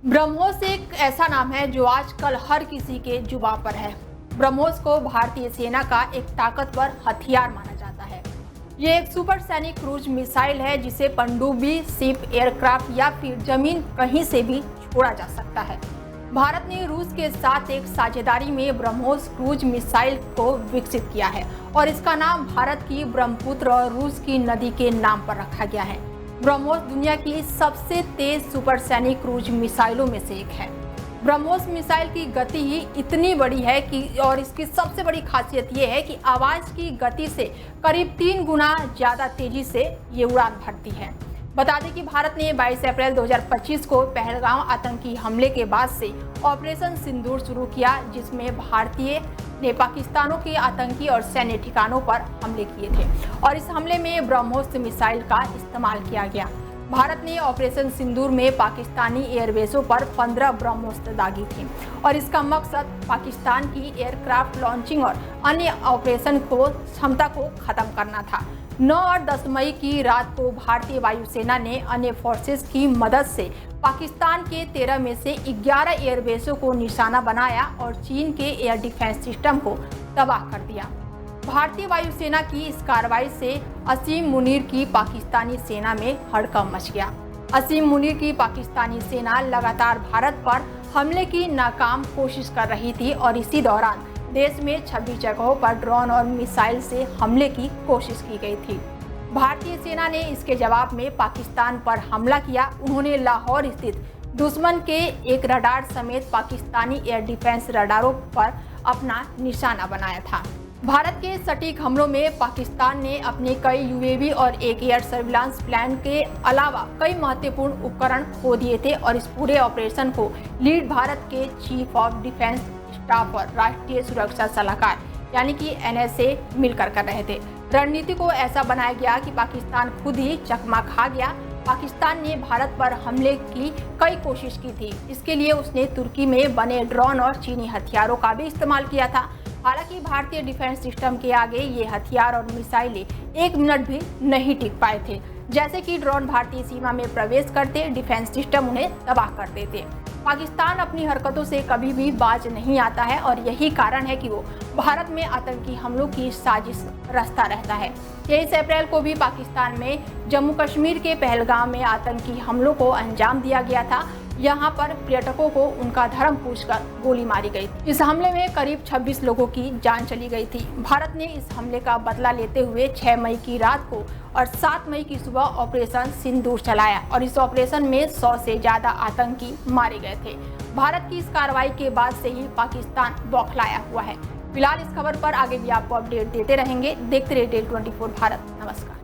ब्रह्मोस एक ऐसा नाम है जो आजकल हर किसी के जुबान पर है। ब्रह्मोस को भारतीय सेना का एक ताकतवर हथियार माना जाता है। ये एक सुपरसैनिक क्रूज मिसाइल है जिसे पनडुब्बी, शिप, एयरक्राफ्ट या फिर जमीन कहीं से भी छोड़ा जा सकता है। भारत ने रूस के साथ एक साझेदारी में ब्रह्मोस क्रूज मिसाइल को विकसित किया है और इसका नाम भारत की ब्रह्मपुत्र और रूस की नदी के नाम पर रखा गया है। ब्रह्मोस दुनिया की सबसे तेज सुपरसैनिक क्रूज मिसाइलों में से एक है। ब्रह्मोस मिसाइल की गति ही इतनी बड़ी है कि और इसकी सबसे बड़ी खासियत ये है कि आवाज की गति से करीब 3 गुना ज्यादा तेजी से ये उड़ान भरती है। बता दें कि भारत ने 22 अप्रैल 2025 को पहलगाम आतंकी हमले के बाद से ऑपरेशन सिंदूर शुरू किया, जिसमें भारतीय ने पाकिस्तानों के आतंकी और सैन्य ठिकानों पर हमले किए थे और इस हमले में ब्रह्मोस मिसाइल का इस्तेमाल किया गया। भारत ने ऑपरेशन सिंदूर में पाकिस्तानी एयरबेसों पर 15 ब्रह्मोस दागी थी और इसका मकसद पाकिस्तान की एयरक्राफ्ट लॉन्चिंग और अन्य ऑपरेशन को क्षमता को खत्म करना था। 9 और 10 मई की रात को भारतीय वायुसेना ने अन्य फोर्सेस की मदद से पाकिस्तान के 13 में से 11 एयरबेसों को निशाना बनाया और चीन के एयर डिफेंस सिस्टम को तबाह कर दिया। भारतीय वायुसेना की इस कार्रवाई से असीम मुनीर की पाकिस्तानी सेना में हड़कंप मच गया। असीम मुनीर की पाकिस्तानी सेना लगातार भारत पर हमले की नाकाम कोशिश कर रही थी और इसी दौरान देश में 26 जगहों पर ड्रोन और मिसाइल से हमले की कोशिश की गई थी। भारतीय सेना ने इसके जवाब में पाकिस्तान पर हमला किया। उन्होंने लाहौर स्थित दुश्मन के एक रडार समेत पाकिस्तानी एयर डिफेंस रडारों पर अपना निशाना बनाया था। भारत के सटीक हमलों में पाकिस्तान ने अपने कई यूएवी और एक एयर सर्विलांस प्लान के अलावा कई महत्वपूर्ण उपकरण खो दिए थे और इस पूरे ऑपरेशन को लीड भारत के चीफ ऑफ डिफेंस स्टाफ और राष्ट्रीय सुरक्षा सलाहकार यानी कि NSA मिलकर कर रहे थे। रणनीति को ऐसा बनाया गया कि पाकिस्तान खुद ही चकमा खा गया। पाकिस्तान ने भारत पर हमले की कई कोशिश की थी। इसके लिए उसने तुर्की में बने ड्रोन और चीनी हथियारों का भी इस्तेमाल किया था। हालांकि भारतीय डिफेंस सिस्टम के आगे ये हथियार और मिसाइलें 1 मिनट भी नहीं टिक पाए थे। जैसे कि ड्रोन भारतीय सीमा में प्रवेश करते, डिफेंस सिस्टम उन्हें तबाह कर देते। पाकिस्तान अपनी हरकतों से कभी भी बाज नहीं आता है और यही कारण है कि वो भारत में आतंकी हमलों की साजिश रचता रहता है। 23 अप्रैल को भी पाकिस्तान में जम्मू कश्मीर के पहलगाम में आतंकी हमलों को अंजाम दिया गया था। यहाँ पर पर्यटकों को उनका धर्म पूछकर गोली मारी गई। इस हमले में करीब 26 लोगों की जान चली गई थी। भारत ने इस हमले का बदला लेते हुए 6 मई की रात को और 7 मई की सुबह ऑपरेशन सिंदूर चलाया और इस ऑपरेशन में 100 से ज्यादा आतंकी मारे गए थे। भारत की इस कार्रवाई के बाद से ही पाकिस्तान बौखलाया हुआ है। फिलहाल इस खबर पर आगे भी आपको अपडेट देते रहेंगे। देखते रहिए Day 24 भारत। नमस्कार।